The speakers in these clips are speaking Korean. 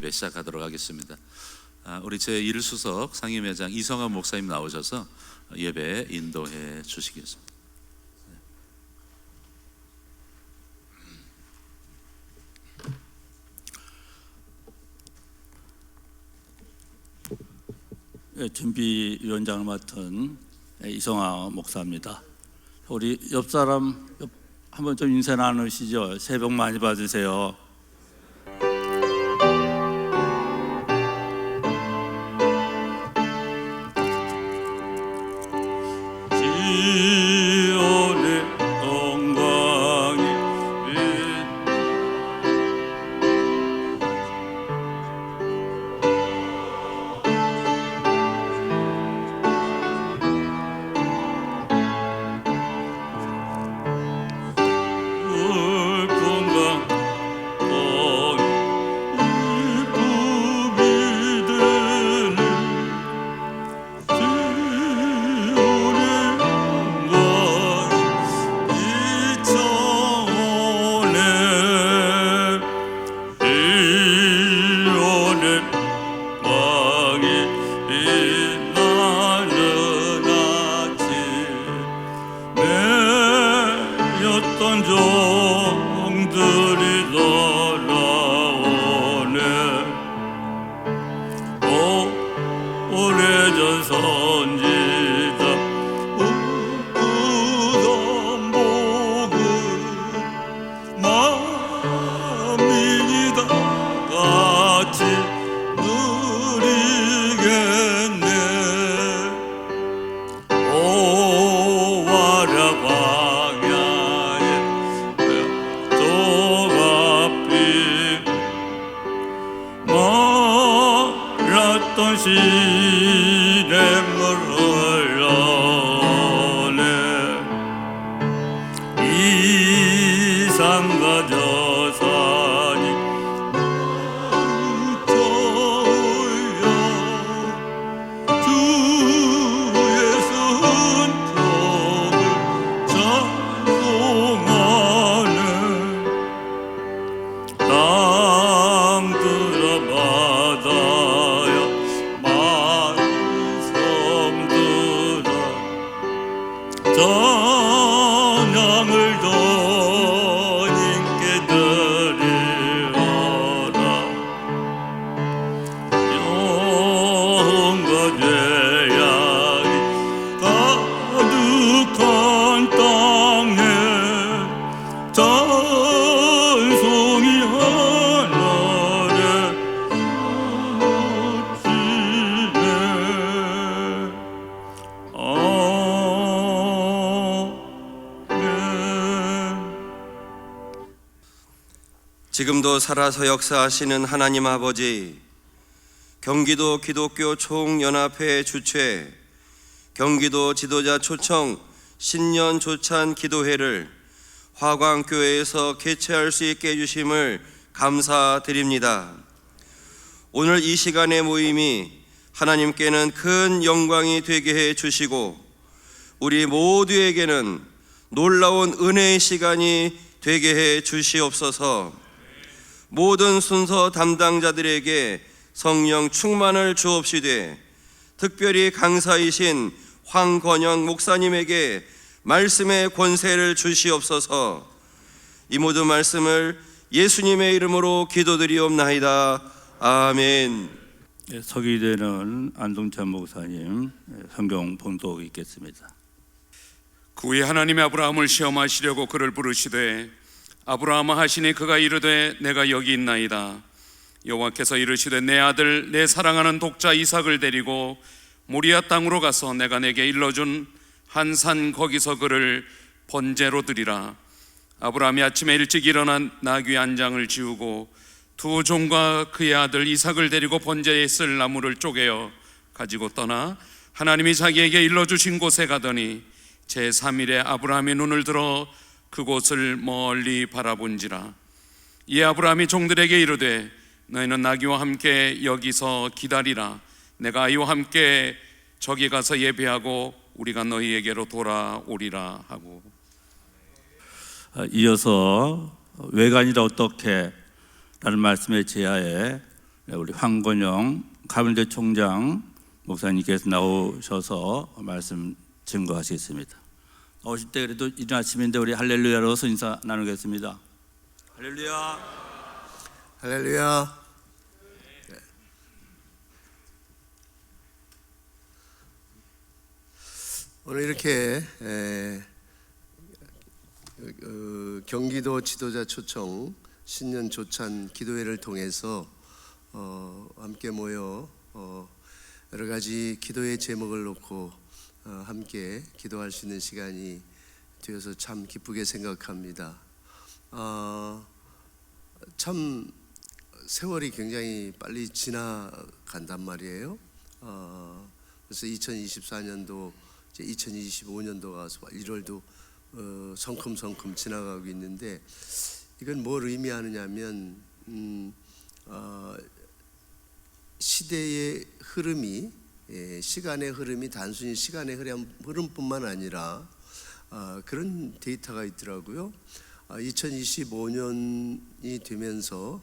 예배 시작하도록 하겠습니다. 우리 제1수석 상임회장 이성환 목사님 나오셔서 예배 인도해 주시겠습니다. 준비위원장을 맡은 이성환 목사입니다. 우리 옆 사람 한번 좀 인사 나누시죠. 새해 복 많이 받으세요. 지금도 살아서 역사하시는 하나님 아버지, 경기도 기독교 총연합회 주최 경기도 지도자 초청 신년 조찬 기도회를 화광교회에서 개최할 수 있게 해주심을 감사드립니다. 오늘 이 시간의 모임이 하나님께는 큰 영광이 되게 해 주시고 우리 모두에게는 놀라운 은혜의 시간이 되게 해 주시옵소서. 모든 순서 담당자들에게 성령 충만을 주옵시되 특별히 강사이신 황건영 목사님에게 말씀의 권세를 주시옵소서. 이 모든 말씀을 예수님의 이름으로 기도드리옵나이다. 아멘. 서기되는 안동찬 목사님 성경 봉독 있겠습니다. 그 후에 하나님이 아브라함을 시험하시려고 그를 부르시되 아브라함아 하시니 그가 이르되 내가 여기 있나이다. 여호와께서 이르시되 내 아들 내 사랑하는 독자 이삭을 데리고 모리아 땅으로 가서 내가 내게 일러준 한 산 거기서 그를 번제로 드리라. 아브라함이 아침에 일찍 일어나 나귀 한 장을 지우고 두 종과 그의 아들 이삭을 데리고 번제에 쓸 나무를 쪼개어 가지고 떠나 하나님이 자기에게 일러주신 곳에 가더니 제3일에 아브라함이 눈을 들어 그곳을 멀리 바라본지라. 이에 아브라함이 종들에게 이르되 너희는 나귀와 함께 여기서 기다리라. 내가 아이와 함께 저기 가서 예배하고 우리가 너희에게로 돌아오리라 하고. 이어서 외관이라 어떻게 라는 말씀의 제하에 우리 황건영 가문대 총장 목사님께서 나오셔서 말씀 증거하시겠습니다. 오실 때 그래도 이른 아침인데 우리 할렐루야로서 인사 나누겠습니다. 할렐루야. 할렐루야. 네. 오늘 이렇게 경기도 지도자 초청 신년 조찬 기도회를 통해서 함께 모여 여러 가지 기도의 제목을 놓고 함께 기도할 수 있는 시간이 되어서 참 기쁘게 생각합니다. 참 세월이 굉장히 빨리 지나간단 말이에요. 그래서 2024년도 이제 2025년도가 와서 1월도 성큼성큼 지나가고 있는데, 이건 뭘 의미하느냐면 시대의 흐름이, 시간의 흐름이 단순히 시간의 흐름뿐만 아니라 그런 데이터가 있더라고요. 2025년이 되면서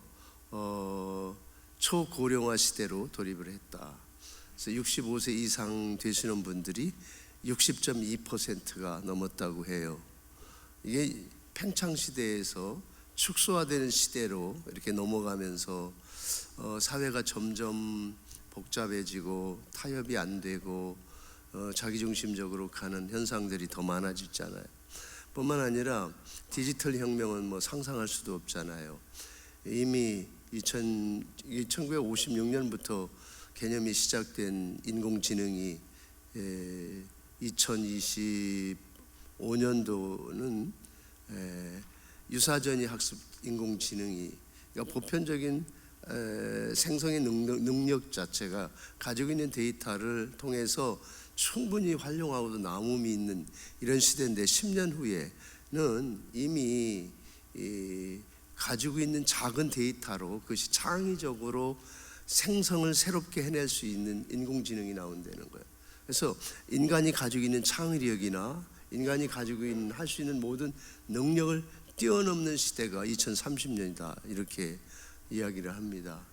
초고령화 시대로 돌입을 했다. 그래서 65세 이상 되시는 분들이 60.2%가 넘었다고 해요. 이게 팽창 시대에서 축소화되는 시대로 이렇게 넘어가면서 사회가 점점 복잡해지고 타협이 안 되고 자기중심적으로 가는 현상들이 더 많아지잖아요. 뿐만 아니라 디지털 혁명은 뭐 상상할 수도 없잖아요. 이미 1956년부터 개념이 시작된 인공지능이 2025년도는 유사전이 학습 인공지능이, 그러니까 보편적인 생성의 능력 자체가 가지고 있는 데이터를 통해서 충분히 활용하고도 남음이 있는 이런 시대인데, 10년 후에는 이미 가지고 있는 작은 데이터로 그것이 창의적으로 생성을 새롭게 해낼 수 있는 인공지능이 나온다는 거예요. 그래서 인간이 가지고 있는 창의력이나 인간이 가지고 있는 할 수 있는 모든 능력을 뛰어넘는 시대가 2030년이다, 이렇게 이야기를 합니다.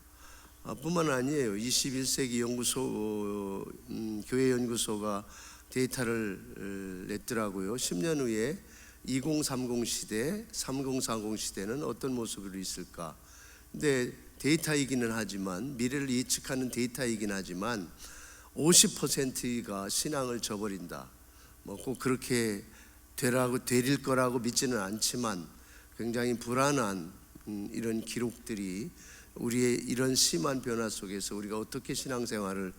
뿐만 아니에요. 21세기 연구소, 교회 연구소가 데이터를 냈더라고요. 10년 후에 2030 시대, 3040 시대는 어떤 모습으로 있을까? 근데 데이터이기는 하지만, 미래를 예측하는 데이터이긴 하지만 50%가 신앙을 저버린다. 뭐 꼭 그렇게 되릴 거라고 믿지는 않지만 굉장히 불안한 이런 기록들이 우리의 이런 심한 변화 속에서 우리가 어떻게 신앙생활을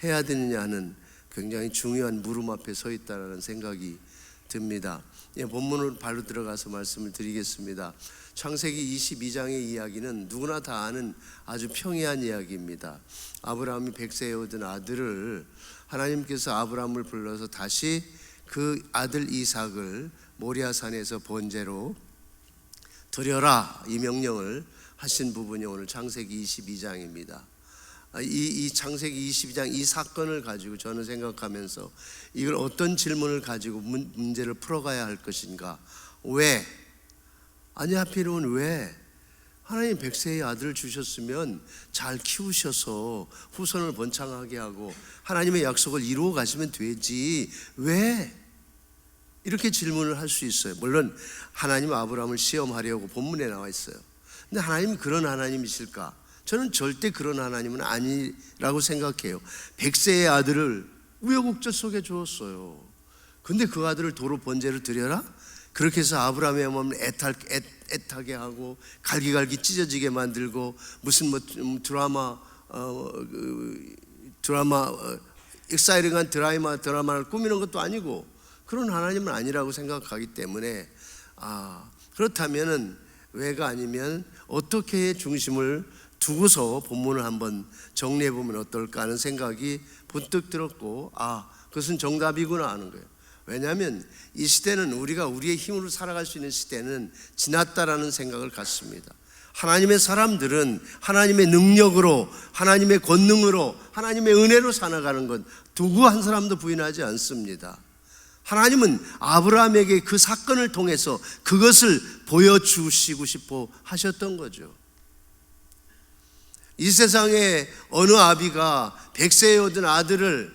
해야 되느냐 하는 굉장히 중요한 물음 앞에 서 있다는 생각이 듭니다. 본문으로 바로 들어가서 말씀을 드리겠습니다. 창세기 22장의 이야기는 누구나 다 아는 아주 평이한 이야기입니다. 아브라함이 100세에 얻은 아들을, 하나님께서 아브라함을 불러서 다시 그 아들 이삭을 모리아산에서 번제로 드려라, 이 명령을 하신 부분이 오늘 창세기 22장입니다. 이 창세기 22장 이 사건을 가지고 저는 생각하면서 이걸 어떤 질문을 가지고 문제를 풀어가야 할 것인가. 왜? 아니, 하필이면 왜? 하나님 100세의 아들을 주셨으면 잘 키우셔서 후손을 번창하게 하고 하나님의 약속을 이루어 가시면 되지, 왜? 이렇게 질문을 할 수 있어요. 물론 하나님 아브라함을 시험하려고 본문에 나와 있어요. 근데 하나님이 그런 하나님이실까? 저는 절대 그런 하나님은 아니라고 생각해요. 100세의 아들을 우여곡절 속에 주었어요. 근데 그 아들을 도로 번제로 드려라? 그렇게 해서 아브라함의 몸을 애타게 하고 갈기갈기 찢어지게 만들고 무슨 드라마 익사이링한 드라마를 꾸미는 것도 아니고 그런 하나님은 아니라고 생각하기 때문에, 그렇다면은 왜가 아니면 어떻게 중심을 두고서 본문을 한번 정리해 보면 어떨까 하는 생각이 번뜩 들었고, 그것은 정답이구나 하는 거예요. 왜냐하면 이 시대는 우리가 우리의 힘으로 살아갈 수 있는 시대는 지났다라는 생각을 갖습니다. 하나님의 사람들은 하나님의 능력으로, 하나님의 권능으로, 하나님의 은혜로 살아가는 것 누구 한 사람도 부인하지 않습니다. 하나님은 아브라함에게 그 사건을 통해서 그것을 보여주시고 싶어 하셨던 거죠. 이 세상에 어느 아비가 100세에 얻은 아들을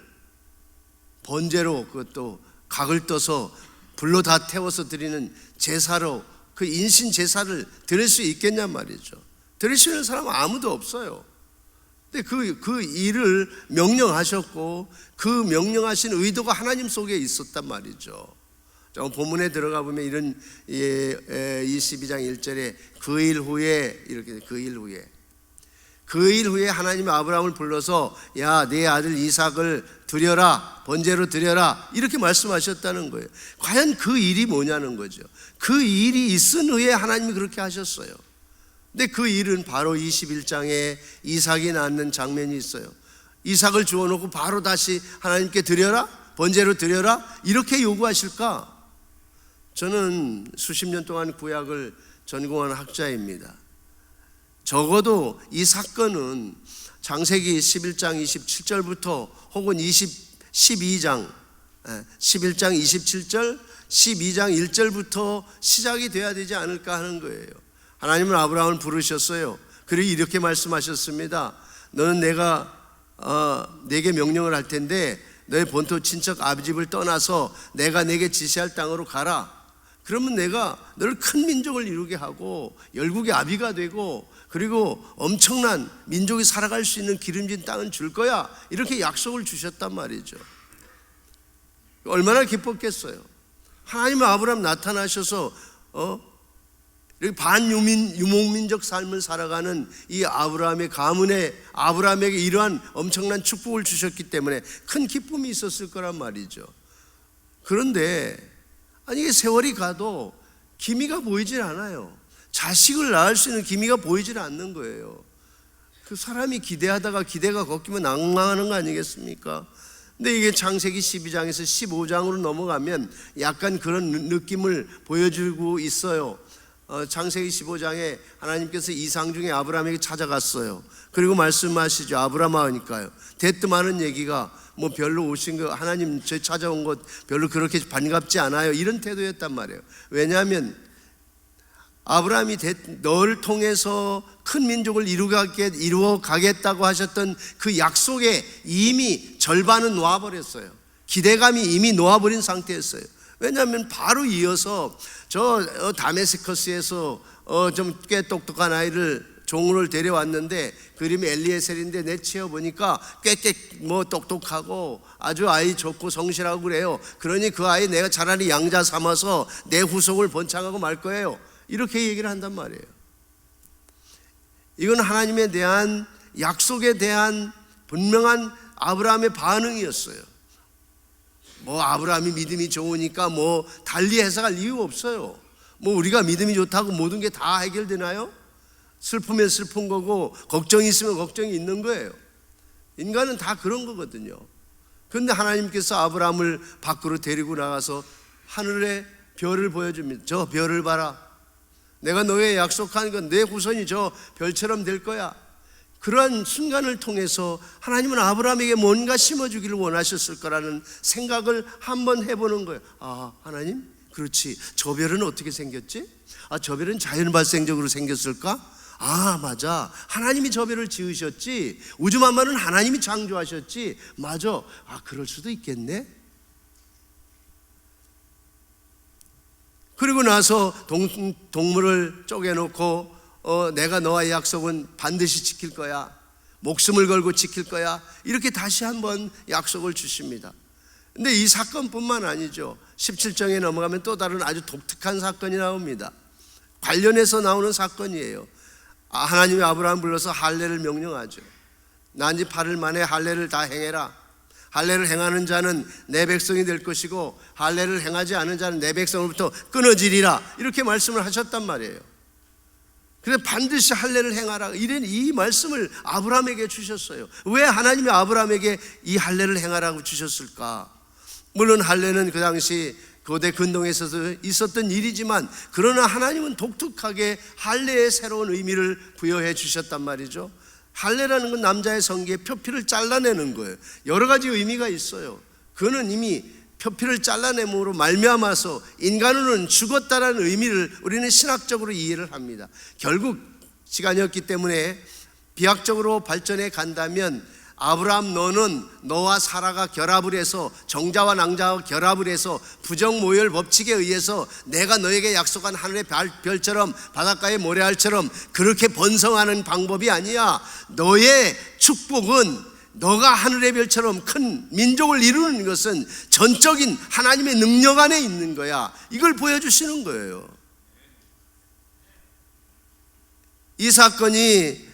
번제로, 그것도 각을 떠서 불로 다 태워서 드리는 제사로, 그 인신 제사를 드릴 수 있겠냔 말이죠. 드릴 수 있는 사람은 아무도 없어요. 근데 그 일을 명령하셨고, 그 명령하신 의도가 하나님 속에 있었단 말이죠. 본문에 들어가 보면 이런 22장 1절에 그 일 후에, 이렇게 그 일 후에 하나님이 아브라함을 불러서 야, 네 아들 이삭을 드려라, 번제로 드려라, 이렇게 말씀하셨다는 거예요. 과연 그 일이 뭐냐는 거죠. 그 일이 있은 후에 하나님이 그렇게 하셨어요. 근데 그 일은 바로 21장에 이삭이 낳는 장면이 있어요. 이삭을 주워놓고 바로 다시 하나님께 드려라, 번제로 드려라, 이렇게 요구하실까? 저는 수십 년 동안 구약을 전공한 학자입니다. 적어도 이 사건은 창세기 11장 27절부터 혹은 12장 11장 27절 12장 1절부터 시작이 돼야 되지 않을까 하는 거예요. 하나님은 아브라함을 부르셨어요. 그리고 이렇게 말씀하셨습니다. 너는 내가 내게 명령을 할 텐데 너의 본토 친척 아비집을 떠나서 내가 내게 지시할 땅으로 가라. 그러면 내가 너를 큰 민족을 이루게 하고 열국의 아비가 되고 그리고 엄청난 민족이 살아갈 수 있는 기름진 땅을 줄 거야. 이렇게 약속을 주셨단 말이죠. 얼마나 기뻤겠어요. 하나님은 아브라함 나타나셔서 이렇게 반유목민적 삶을 살아가는 이 아브라함의 가문에 아브라함에게 이러한 엄청난 축복을 주셨기 때문에 큰 기쁨이 있었을 거란 말이죠. 그런데 이게 세월이 가도 기미가 보이질 않아요. 자식을 낳을 수 있는 기미가 보이질 않는 거예요. 그 사람이 기대하다가 기대가 꺾이면 낭망하는 거 아니겠습니까? 근데 이게 창세기 12장에서 15장으로 넘어가면 약간 그런 느낌을 보여주고 있어요. 창세기 15장에 하나님께서 이상 중에 아브라함에게 찾아갔어요. 그리고 말씀하시죠. 아브라함아 하니까요. 대뜸하는 얘기가 뭐 별로 오신 거, 하나님 저 찾아온 것 별로 그렇게 반갑지 않아요, 이런 태도였단 말이에요. 왜냐하면 아브라함이 너를 통해서 큰 민족을 이루어 가겠다고 하셨던 그 약속에 이미 절반은 놓아버렸어요. 기대감이 이미 놓아버린 상태였어요. 왜냐하면 바로 이어서 저 다메스커스에서 좀 꽤 똑똑한 아이를 종을 데려왔는데 그 이름이 엘리에셀인데 내치어 보니까 꽤 뭐 똑똑하고 아주 아이 좋고 성실하고 그래요. 그러니 그 아이 내가 차라리 양자 삼아서 내 후손을 번창하고 말 거예요. 이렇게 얘기를 한단 말이에요. 이건 하나님에 대한 약속에 대한 분명한 아브라함의 반응이었어요. 뭐 아브라함이 믿음이 좋으니까 뭐 달리 해석할 이유 없어요. 뭐 우리가 믿음이 좋다고 모든 게 다 해결되나요? 슬프면 슬픈 거고 걱정이 있으면 걱정이 있는 거예요. 인간은 다 그런 거거든요. 그런데 하나님께서 아브라함을 밖으로 데리고 나가서 하늘의 별을 보여줍니다. 저 별을 봐라. 내가 너에 약속한 건 내 후손이 저 별처럼 될 거야. 그러한 순간을 통해서 하나님은 아브라함에게 뭔가 심어주기를 원하셨을 거라는 생각을 한번 해보는 거예요. 아, 하나님? 그렇지. 저 별은 어떻게 생겼지? 아, 저 별은 자연 발생적으로 생겼을까? 아, 맞아. 하나님이 저 별을 지으셨지. 우주 만물은 하나님이 창조하셨지. 맞아. 아, 그럴 수도 있겠네. 그리고 나서 동물을 쪼개놓고 내가 너와의 약속은 반드시 지킬 거야. 목숨을 걸고 지킬 거야. 이렇게 다시 한번 약속을 주십니다. 근데 이 사건뿐만 아니죠. 17장에 넘어가면 또 다른 아주 독특한 사건이 나옵니다. 관련해서 나오는 사건이에요. 하나님이 아브라함 불러서 할례를 명령하죠. 난 지 8일 만에 할례를 다 행해라. 할례를 행하는 자는 내 백성이 될 것이고 할례를 행하지 않은 자는 내 백성으로부터 끊어지리라. 이렇게 말씀을 하셨단 말이에요. 그래서 반드시 할례를 행하라. 이런 이 말씀을 아브라함에게 주셨어요. 왜 하나님이 아브라함에게 이 할례를 행하라고 주셨을까? 물론 할례는 그 당시 고대 근동에서 있었던 일이지만 그러나 하나님은 독특하게 할례의 새로운 의미를 부여해 주셨단 말이죠. 할례라는 건 남자의 성기에 표피를 잘라내는 거예요. 여러 가지 의미가 있어요. 그는 이미 표피를 잘라냄으로 말미암아서 인간은 죽었다라는 의미를 우리는 신학적으로 이해를 합니다. 결국 시간이 없기 때문에 비약적으로 발전해 간다면 아브라함 너는 너와 사라가 결합을 해서 정자와 낭자와 결합을 해서 부정모열 법칙에 의해서 내가 너에게 약속한 하늘의 별처럼 바닷가의 모래알처럼 그렇게 번성하는 방법이 아니야. 너의 축복은 너가 하늘의 별처럼 큰 민족을 이루는 것은 전적인 하나님의 능력 안에 있는 거야. 이걸 보여주시는 거예요. 이 사건이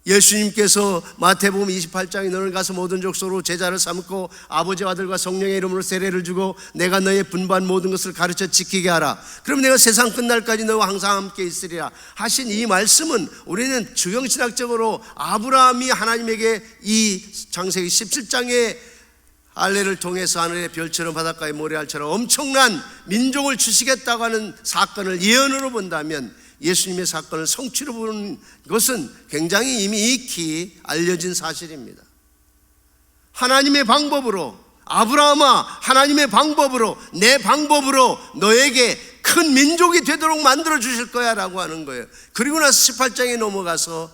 예수님께서 마태복음 28장에 너는 가서 모든 족속으로 제자를 삼고 아버지와 아들과 성령의 이름으로 세례를 주고 내가 너의 분반 모든 것을 가르쳐 지키게 하라. 그럼 내가 세상 끝날까지 너와 항상 함께 있으리라 하신 이 말씀은 우리는 주경신학적으로 아브라함이 하나님에게 이 창세기 17장의 할례를 통해서 하늘의 별처럼 바닷가의 모래알처럼 엄청난 민족을 주시겠다고 하는 사건을 예언으로 본다면 예수님의 사건을 성취로 보는 것은 굉장히 이미 익히 알려진 사실입니다. 하나님의 방법으로, 아브라함아 하나님의 방법으로, 내 방법으로 너에게 큰 민족이 되도록 만들어 주실 거야 라고 하는 거예요. 그리고 나서 18장에 넘어가서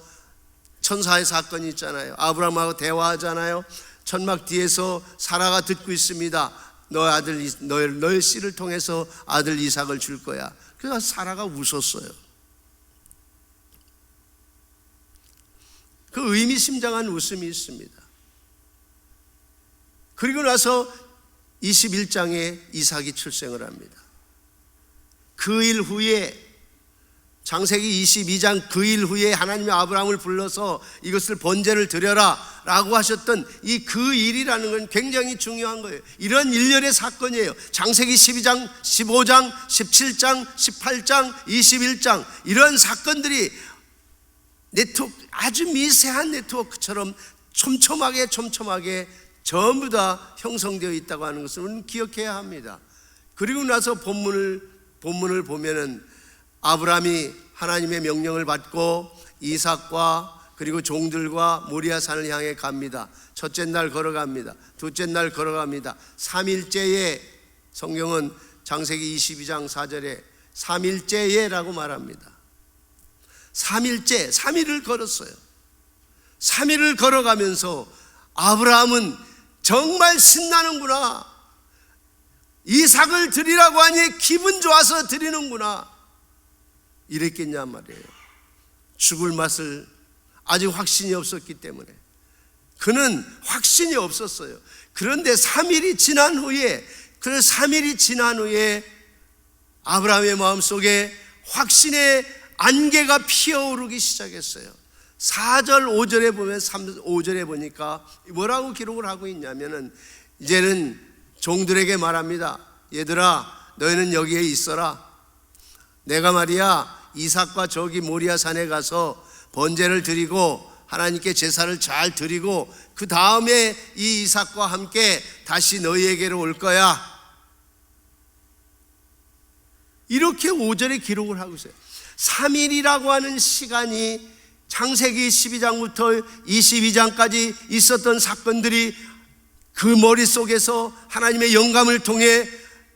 천사의 사건이 있잖아요. 아브라함하고 대화하잖아요. 천막 뒤에서 사라가 듣고 있습니다. 너의 씨를 통해서 아들 이삭을 줄 거야. 그래서 사라가 웃었어요. 그 의미심장한 웃음이 있습니다. 그리고 나서 21장에 이삭이 출생을 합니다. 그 일 후에 창세기 22장 그 일 후에 하나님이 아브라함을 불러서 이것을 번제를 드려라 라고 하셨던 이 그 일이라는 건 굉장히 중요한 거예요. 이런 일련의 사건이에요. 창세기 12장, 15장, 17장, 18장, 21장 이런 사건들이 네트워크, 아주 미세한 네트워크처럼 촘촘하게 전부 다 형성되어 있다고 하는 것을 우리는 기억해야 합니다. 그리고 나서 본문을 보면은 아브라함이 하나님의 명령을 받고 이삭과 그리고 종들과 모리아산을 향해 갑니다. 첫째 날 걸어갑니다. 둘째 날 걸어갑니다. 3일째에 성경은 창세기 22장 4절에 3일째에라고 말합니다. 3일째, 3일을 걸었어요. 3일을 걸어가면서 아브라함은 정말 신나는구나. 이삭을 드리라고 하니 기분 좋아서 드리는구나. 이랬겠냐 말이에요. 죽을 맛을 아직 확신이 없었기 때문에. 그는 확신이 없었어요. 그런데 3일이 지난 후에 아브라함의 마음속에 확신의 안개가 피어오르기 시작했어요. 4절 5절에 보면 5절에 보니까 뭐라고 기록을 하고 있냐면은 이제는 종들에게 말합니다. 얘들아 너희는 여기에 있어라. 내가 말이야 이삭과 저기 모리아 산에 가서 번제를 드리고 하나님께 제사를 잘 드리고 그 다음에 이 이삭과 함께 다시 너희에게로 올 거야. 이렇게 5절에 기록을 하고 있어요. 3일이라고 하는 시간이 창세기 12장부터 22장까지 있었던 사건들이 그 머릿속에서 하나님의 영감을 통해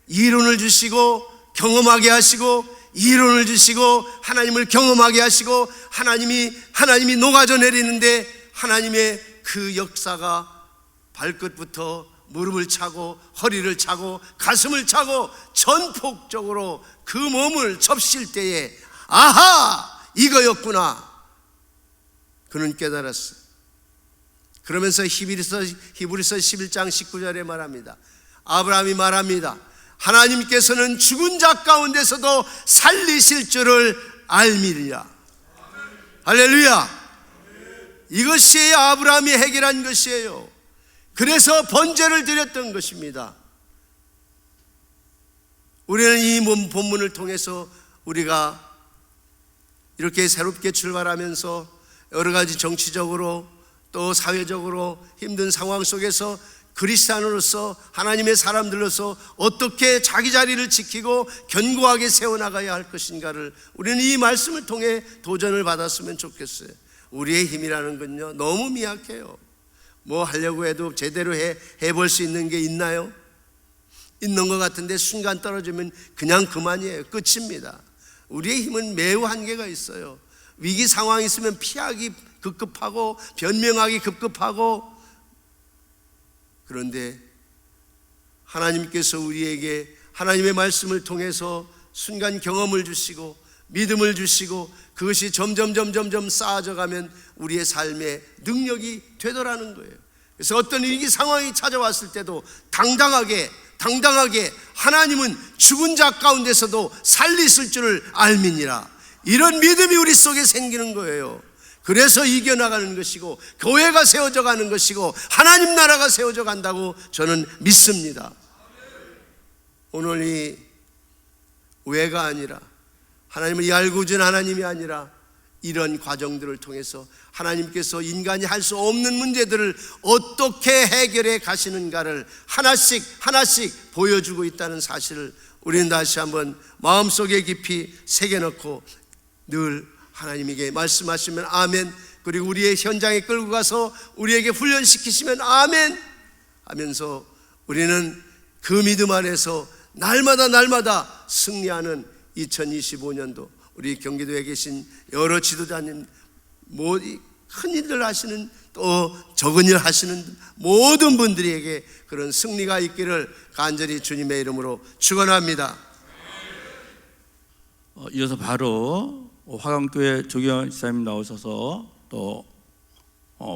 이론을 주시고 경험하게 하시고 이론을 주시고 하나님을 경험하게 하시고 하나님이 녹아져 내리는데 하나님의 그 역사가 발끝부터 무릎을 차고 허리를 차고 가슴을 차고 전폭적으로 그 몸을 접실 때에 아하 이거였구나 그는 깨달았어요. 그러면서 히브리서 11장 19절에 말합니다. 아브라함이 말합니다. 하나님께서는 죽은 자 가운데서도 살리실 줄을 알미리라. 할렐루야. 이것이 아브라함이 해결한 것이에요. 그래서 번제를 드렸던 것입니다. 우리는 이 본문을 통해서 우리가 이렇게 새롭게 출발하면서 여러 가지 정치적으로 또 사회적으로 힘든 상황 속에서 그리스도인으로서 하나님의 사람들로서 어떻게 자기 자리를 지키고 견고하게 세워나가야 할 것인가를 우리는 이 말씀을 통해 도전을 받았으면 좋겠어요. 우리의 힘이라는 건요 너무 미약해요. 뭐 하려고 해도 제대로 해볼 수 있는 게 있나요? 있는 것 같은데 순간 떨어지면 그냥 그만이에요. 끝입니다. 우리의 힘은 매우 한계가 있어요. 위기 상황이 있으면 피하기 급급하고 변명하기 급급하고, 그런데 하나님께서 우리에게 하나님의 말씀을 통해서 순간 경험을 주시고 믿음을 주시고 그것이 점점 쌓아져 가면 우리의 삶의 능력이 되더라는 거예요. 그래서 어떤 위기 상황이 찾아왔을 때도 당당하게 하나님은 죽은 자 가운데서도 살리실 줄을 알미니라, 이런 믿음이 우리 속에 생기는 거예요. 그래서 이겨나가는 것이고 교회가 세워져 가는 것이고 하나님 나라가 세워져 간다고 저는 믿습니다. 오늘 이 왜가 아니라, 하나님은 이 알고 준 하나님이 아니라 이런 과정들을 통해서 하나님께서 인간이 할 수 없는 문제들을 어떻게 해결해 가시는가를 하나씩 보여주고 있다는 사실을 우리는 다시 한번 마음속에 깊이 새겨넣고 늘 하나님에게 말씀하시면 아멘, 그리고 우리의 현장에 끌고 가서 우리에게 훈련시키시면 아멘 하면서 우리는 그 믿음 안에서 날마다 승리하는 2025년도 우리 경기도에 계신 여러 지도자님, 큰 일들 하시는 또 적은 일 하시는 모든 분들에게 그런 승리가 있기를 간절히 주님의 이름으로 축원합니다. 이어서 바로 화강교회 조경환 지사님 나오셔서 또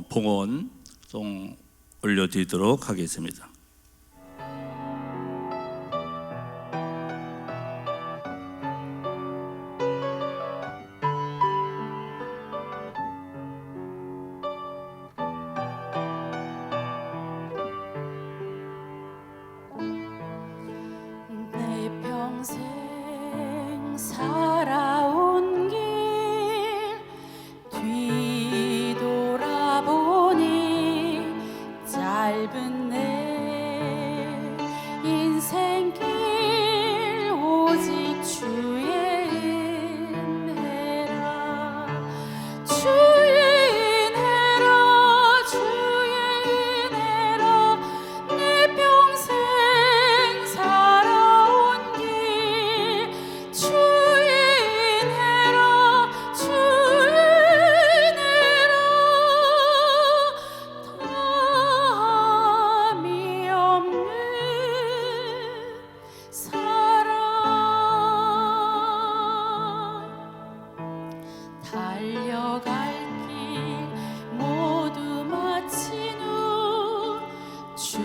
봉헌송 올려드리도록 하겠습니다. 평생 살아온 길 뒤돌아보니 짧은 내 인생길 오직 주의 은혜라, 주의 은혜라, 주의 은혜라. 내 평생 살아온 길 주의 은혜라, 주의 은혜라. 담이 없는 사랑, 달려갈 길 모두 마친 후 주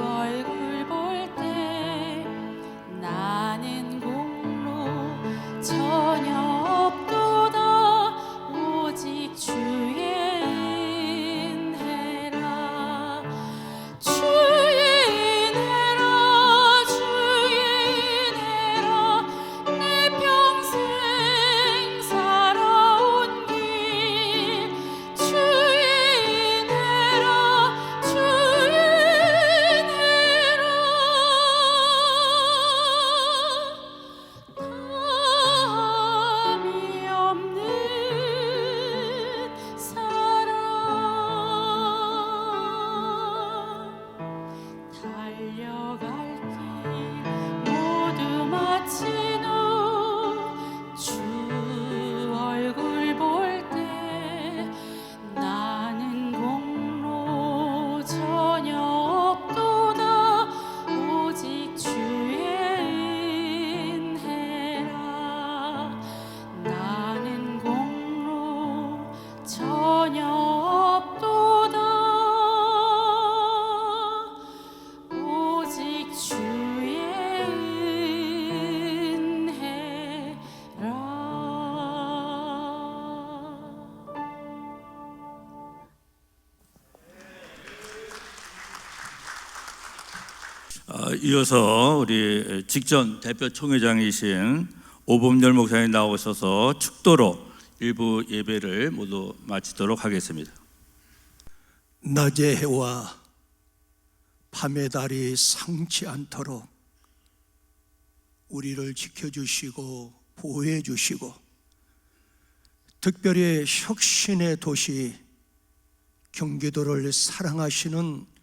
얼굴 볼 때 나는 공로 전혀 없도다, 오직 주의 은혜라, 주의 은혜라, 주의 은혜라. 내 평생 살아온 길 주의 은혜라, 주의 은혜라. 담이 없는 사랑, 달려갈 길 모두 마친 후 주 얼굴 볼 때 나는 공로 전혀 없도다, 오직 주의 은혜라. 나는 공로 전혀 없도다, 오직 주의 은혜라. 이어서 우리 직전 대표 총회장이신 오범열 목사님 나오셔서 축도로 일부 예배를 모두 마치도록 하겠습니다. 낮의 해와 밤의 달이 상치 않도록 우리를 지켜주시고 보호해 주시고, 특별히 혁신의 도시 경기도를 사랑하시는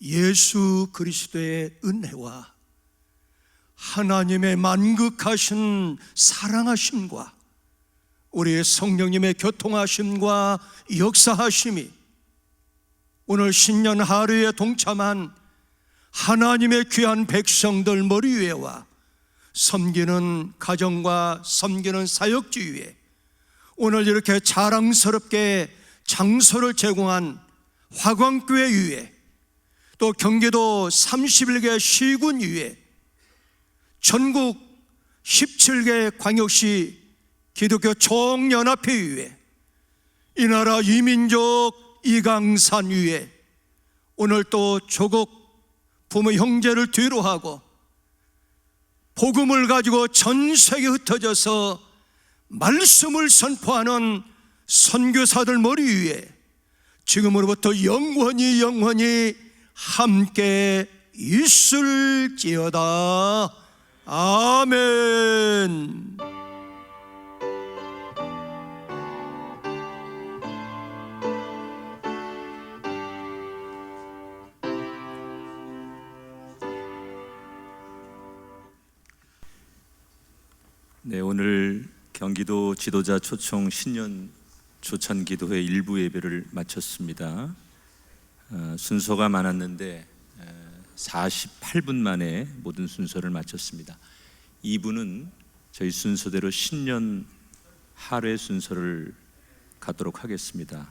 예수 그리스도의 은혜와 하나님의 만극하신 사랑하심과 우리 성령님의 교통하심과 역사하심이 오늘 신년 하루에 동참한 하나님의 귀한 백성들 머리 위에와 섬기는 가정과 섬기는 사역주 위에 오늘 이렇게 자랑스럽게 장소를 제공한 화광교회 위에 또 경기도 31개 시군 위에 전국 17개 광역시 기독교 총연합회 위에 이 나라 이민족 이강산 위에 오늘 또 조국 부모 형제를 뒤로 하고 복음을 가지고 전 세계에 흩어져서 말씀을 선포하는 선교사들 머리 위에 지금으로부터 영원히 함께 있을지어다. 아멘. 네, 오늘 경기도 지도자 초청 신년 조찬 기도회 일부 예배를 마쳤습니다. 순서가 많았는데 48분 만에 모든 순서를 마쳤습니다. 2부는 저희 순서대로 신년 하루의 순서를 갖도록 하겠습니다.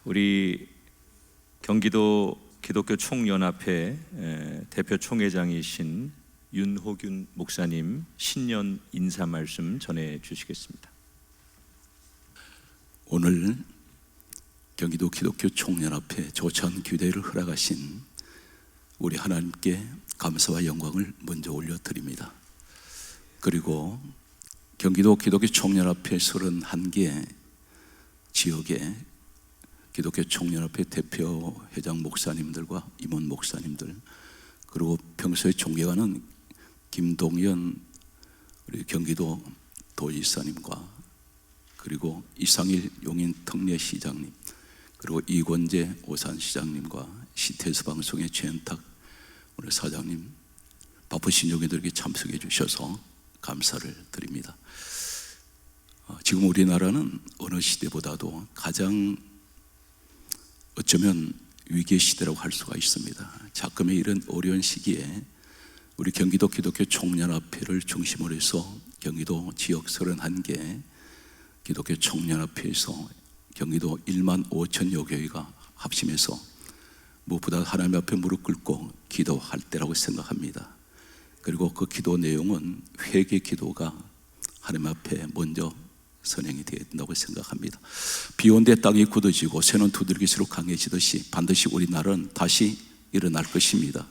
우리 경기도 기독교 총연합회 대표 총회장이신 윤호균 목사님 신년 인사 말씀 전해 주시겠습니다. 오늘 경기도 기독교 총연합회 조찬 기도회를 허락하신 우리 하나님께 감사와 영광을 먼저 올려드립니다. 그리고 경기도 기독교 총연합회 31개 지역의 기독교 총연합회 대표 회장 목사님들과 임원 목사님들, 그리고 평소에 존경하는 김동연 우리 경기도 도지사님과 그리고 이상일 용인 특례시장님, 그리고 이권재 오산시장님과 시태스 방송의 최현탁 우리 사장님, 바쁘신 용인들에게 참석해 주셔서 감사를 드립니다. 지금 우리나라는 어느 시대보다도 가장 어쩌면 위기의 시대라고 할 수가 있습니다. 자금의 이런 어려운 시기에 우리 경기도 기독교 총연합회를 중심으로 해서 경기도 지역 31개 기독교 총연합회에서 경기도 1만 5천여 교회가 합심해서 무엇보다 하나님 앞에 무릎 꿇고 기도할 때라고 생각합니다. 그리고 그 기도 내용은 회개 기도가 하나님 앞에 먼저 선행이 되어야 된다고 생각합니다. 비온 데 땅이 굳어지고 새는 두들기수로 강해지듯이 반드시 우리나라는 다시 일어날 것입니다.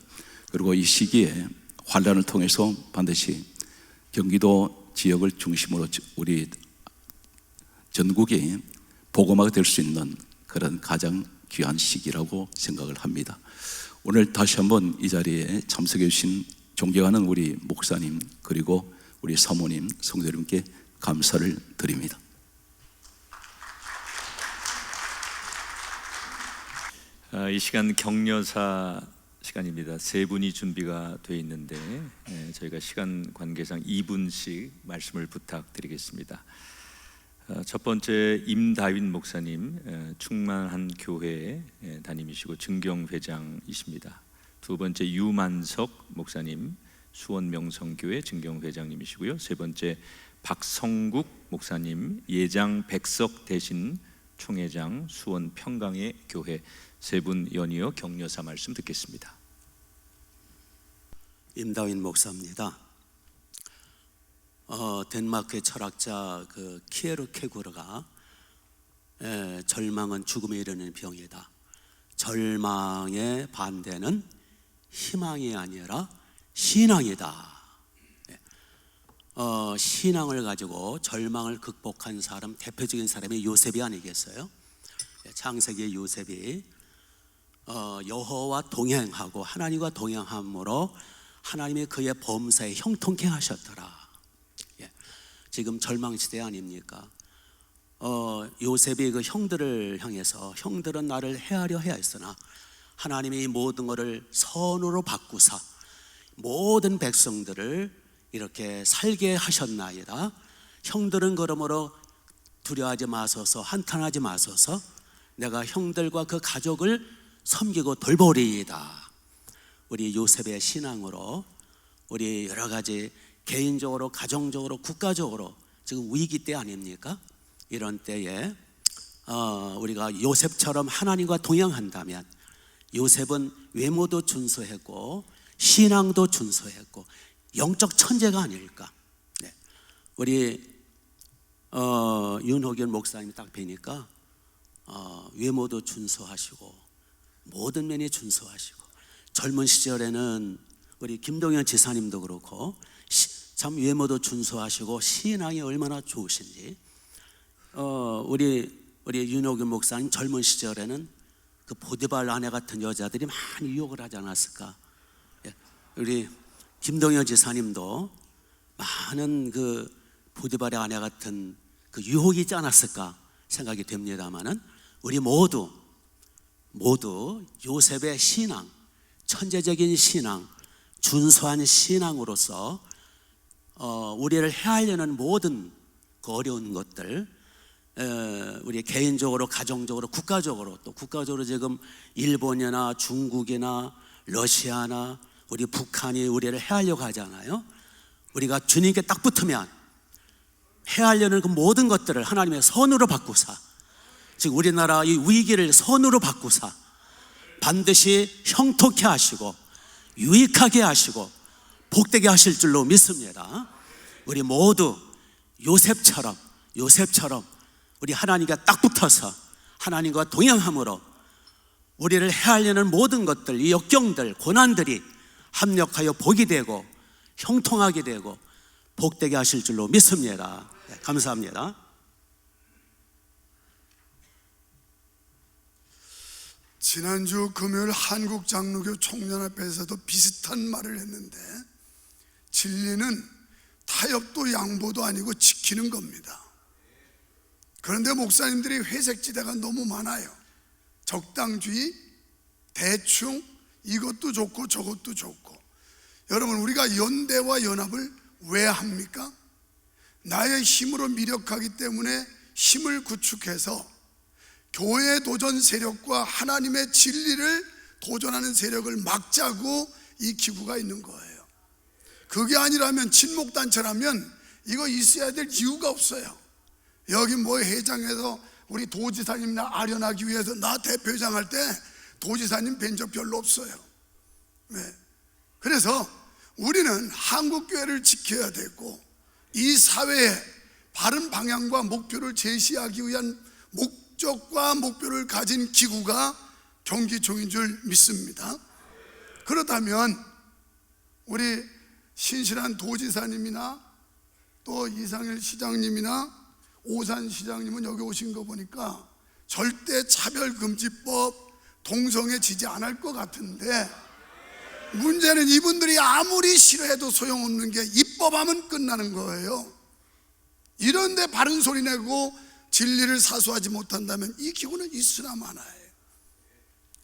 그리고 이 시기에 환란을 통해서 반드시 경기도 지역을 중심으로 우리 전국이 복음화가 될 수 있는 그런 가장 귀한 시기라고 생각을 합니다. 오늘 다시 한번 이 자리에 참석해 주신 존경하는 우리 목사님 그리고 우리 사모님, 성도님께 감사를 드립니다. 이 시간 격려사 시간입니다. 세 분이 준비가 되어 있는데 저희가 시간 관계상 2분씩 말씀을 부탁드리겠습니다. 첫 번째 임다윈 목사님, 충만한 교회 담임이시고 증경회장이십니다. 두 번째 유만석 목사님, 수원 명성교회 증경회장님이시고요. 세 번째 박성국 목사님, 예장 백석 대신 총회장, 수원 평강의 교회. 세 분 연이어 격려사 말씀 듣겠습니다. 임다윈 목사입니다. 덴마크의 철학자 키에르케고르가 절망은 죽음에 이르는 병이다. 절망의 반대는 희망이 아니라 신앙이다. 신앙을 가지고 절망을 극복한 사람, 대표적인 사람이 요셉이 아니겠어요? 창세기의 요셉이 여호와와 동행하고 하나님과 동행함으로 하나님이 그의 범사에 형통케 하셨더라. 지금 절망시대 아닙니까? 요셉이 그 형들을 향해서 형들은 나를 해하려 해하였으나 하나님이 모든 것을 선으로 바꾸사 모든 백성들을 이렇게 살게 하셨나이다. 형들은 그러므로 두려워하지 마소서, 한탄하지 마소서. 내가 형들과 그 가족을 섬기고 돌보리이다. 우리 요셉의 신앙으로 우리 여러 가지 개인적으로, 가정적으로, 국가적으로 지금 위기 때 아닙니까? 이런 때에 우리가 요셉처럼 하나님과 동행한다면, 요셉은 외모도 준수했고 신앙도 준수했고 영적 천재가 아닐까. 네. 우리 윤호균 목사님 딱 뵈니까 외모도 준수하시고 모든 면이 준수하시고, 젊은 시절에는 우리 김동현 지사님도 그렇고 참 외모도 준수하시고 신앙이 얼마나 좋으신지, 우리 윤호균 목사님 젊은 시절에는 그 보디발 아내 같은 여자들이 많이 유혹을 하지 않았을까. 우리 김동현 지사님도 많은 그 보디발의 아내 같은 그 유혹이 있지 않았을까 생각이 됩니다만은, 우리 모두 요셉의 신앙, 천재적인 신앙, 준수한 신앙으로서 우리를 해하려는 모든 그 어려운 것들, 우리 개인적으로, 가정적으로, 국가적으로, 또 국가적으로 지금 일본이나 중국이나 러시아나 우리 북한이 우리를 해하려고 하잖아요. 우리가 주님께 딱 붙으면 해하려는 그 모든 것들을 하나님의 선으로 바꾸사, 즉 우리나라 이 위기를 선으로 바꾸사 반드시 형통케 하시고 유익하게 하시고 복되게 하실 줄로 믿습니다. 우리 모두 요셉처럼 우리 하나님과 딱 붙어서 하나님과 동행함으로 우리를 해하려는 모든 것들, 이 역경들, 고난들이 합력하여 복이 되고 형통하게 되고 복되게 하실 줄로 믿습니다. 네, 감사합니다. 지난주 금요일 한국장로교 총연합회에서도 비슷한 말을 했는데, 진리는 타협도 양보도 아니고 지키는 겁니다. 그런데 목사님들이 회색지대가 너무 많아요. 적당주의, 대충, 이것도 좋고 저것도 좋고. 여러분, 우리가 연대와 연합을 왜 합니까? 나의 힘으로 미력하기 때문에 힘을 구축해서 교회 도전 세력과 하나님의 진리를 도전하는 세력을 막자고 이 기구가 있는 거예요. 그게 아니라면, 친목단체라면 이거 있어야 될 이유가 없어요. 여기 뭐 회장에서 우리 도지사님이나 아련하기 위해서 나 대표회장 할 때 도지사님 뵌 적 별로 없어요. 네. 그래서 우리는 한국교회를 지켜야 되고, 이 사회의 바른 방향과 목표를 제시하기 위한 목적과 목표를 가진 기구가 경기총인 줄 믿습니다. 그렇다면 우리 신실한 도지사님이나 또 이상일 시장님이나 오산 시장님은 여기 오신 거 보니까 절대 차별금지법 동성애 지지 안 할 것 같은데, 문제는 이분들이 아무리 싫어해도 소용없는 게 입법하면 끝나는 거예요. 이런데 바른 소리 내고 진리를 사수하지 못한다면 이 기구는 있으나 마나예요.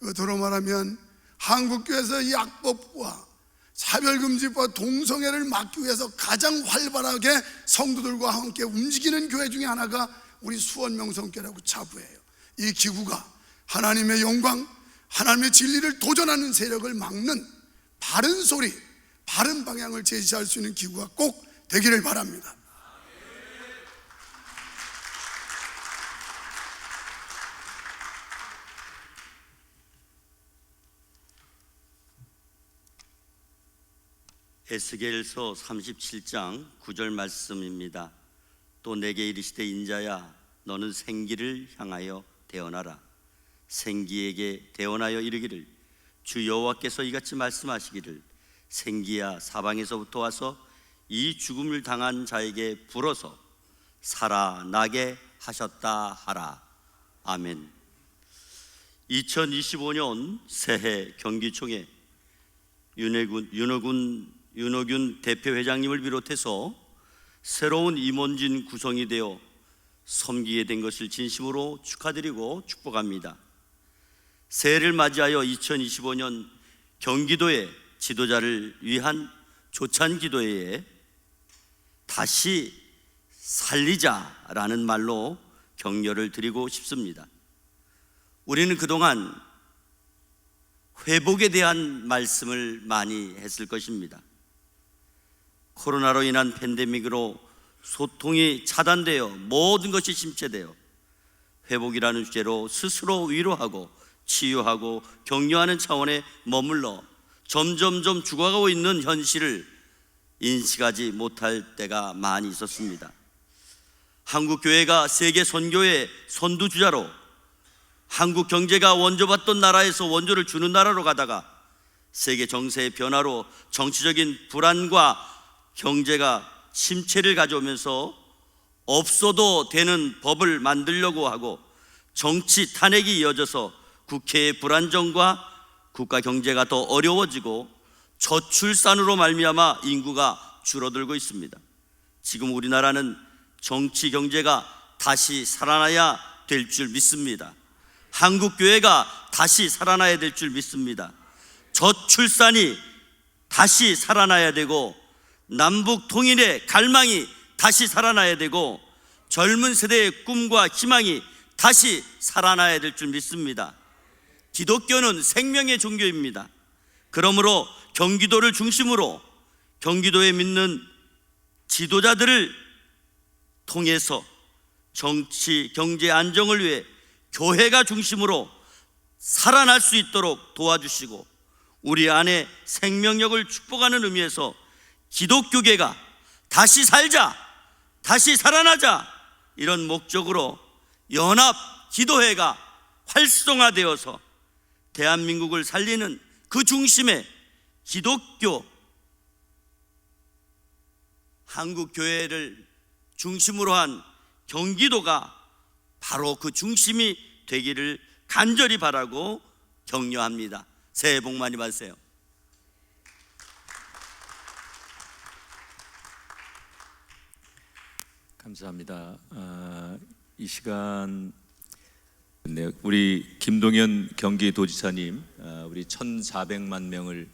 그대로 말하면 한국교회에서 이 악법과 차별금지법, 동성애를 막기 위해서 가장 활발하게 성도들과 함께 움직이는 교회 중에 하나가 우리 수원명성교회라고 자부해요. 이 기구가 하나님의 영광, 하나님의 진리를 도전하는 세력을 막는 바른 소리, 바른 방향을 제시할 수 있는 기구가 꼭 되기를 바랍니다. 에스겔서 37장 9절 말씀입니다. 또 내게 이르시되 인자야, 너는 생기를 향하여 대언하라. 생기에게 대언하여 이르기를, 주 여호와께서 이같이 말씀하시기를, 생기야, 사방에서부터 와서 이 죽음을 당한 자에게 불어서 살아나게 하셨다 하라. 아멘. 2025년 새해 경기총회 윤호균 대표회장님을 비롯해서 새로운 임원진 구성이 되어 섬기게 된 것을 진심으로 축하드리고 축복합니다. 새해를 맞이하여 2025년 경기도의 지도자를 위한 조찬 기도회에 다시 살리자라는 말로 격려를 드리고 싶습니다. 우리는 그동안 회복에 대한 말씀을 많이 했을 것입니다. 코로나로 인한 팬데믹으로 소통이 차단되어 모든 것이 침체되어 회복이라는 주제로 스스로 위로하고 치유하고 격려하는 차원에 머물러 점점점 죽어가고 있는 현실을 인식하지 못할 때가 많이 있었습니다. 한국 교회가 세계 선교의 선두주자로, 한국 경제가 원조받던 나라에서 원조를 주는 나라로 가다가 세계 정세의 변화로 정치적인 불안과 경제가 침체를 가져오면서 없어도 되는 법을 만들려고 하고 정치 탄핵이 이어져서 국회의 불안정과 국가 경제가 더 어려워지고 저출산으로 말미암아 인구가 줄어들고 있습니다. 지금 우리나라는 정치 경제가 다시 살아나야 될 줄 믿습니다. 한국 교회가 다시 살아나야 될 줄 믿습니다. 저출산이 다시 살아나야 되고 남북 통일의 갈망이 다시 살아나야 되고 젊은 세대의 꿈과 희망이 다시 살아나야 될 줄 믿습니다. 기독교는 생명의 종교입니다. 그러므로 경기도를 중심으로 경기도에 믿는 지도자들을 통해서 정치, 경제 안정을 위해 교회가 중심으로 살아날 수 있도록 도와주시고 우리 안에 생명력을 축복하는 의미에서 기독교계가 다시 살자, 다시 살아나자 이런 목적으로 연합 기도회가 활성화되어서 대한민국을 살리는 그 중심에 기독교 한국교회를 중심으로 한 경기도가 바로 그 중심이 되기를 간절히 바라고 격려합니다. 새해 복 많이 받으세요. 감사합니다. 이 시간 우리 김동연 경기도지사님, 우리 1,400만 명을